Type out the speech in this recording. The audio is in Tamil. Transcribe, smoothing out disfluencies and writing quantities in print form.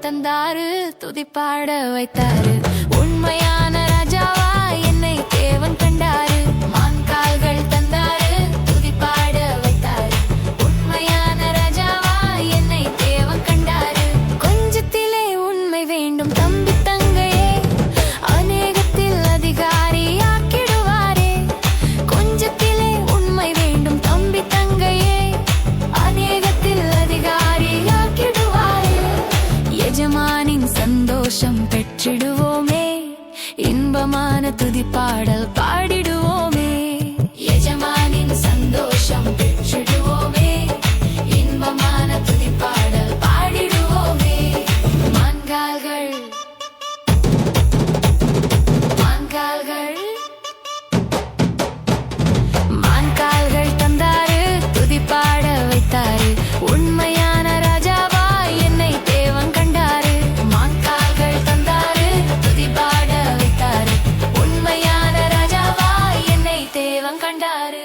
தந்தாரு, துதிப்பாட வைத்தாரு. உண்மையான ராஜாவா என்னை தேவன் கண்டாரு. மான்கால்கள் தந்தாரு, துதிப்பாட வைத்தாரு. உண்மையான ராஜாவா என்னை தேவன் கண்டாரு. கொஞ்சத்திலே உண்மை வேண்டும் தம்பி தங்கையே, அநேகத்தில் அதிகாரி ஆக்கிடுவாரே. கொஞ்சத்திலே உண்மை வேண்டும் தம்பி தங்கையே, அநேகத்தில் அதிகாரி ஆக்கிடுவாரே. எஜமானின் சந்தோஷம் பெற்றிடுவோமே, இன்பமான துதிப்பாடல் பாடிடுவோமே. எஜமானின் சந்தோஷம் பெற்றிடுவோமே, இன்பமான துதிப்பாடல் பாடிடுவோமே. மான்கால்கள் மான்கால்கள் மான்கால்கள் தந்தாரு, துதிப்பாட வைத்தாரு. உண்மையான ராஜாவா என்னை தேவன் கண்டாரு. மான்கால்கள் தந்தாரு, துதிப்பாட வைத்தாரு. உண்மையான ராஜாவா என்னை தேவன் கண்டாரு.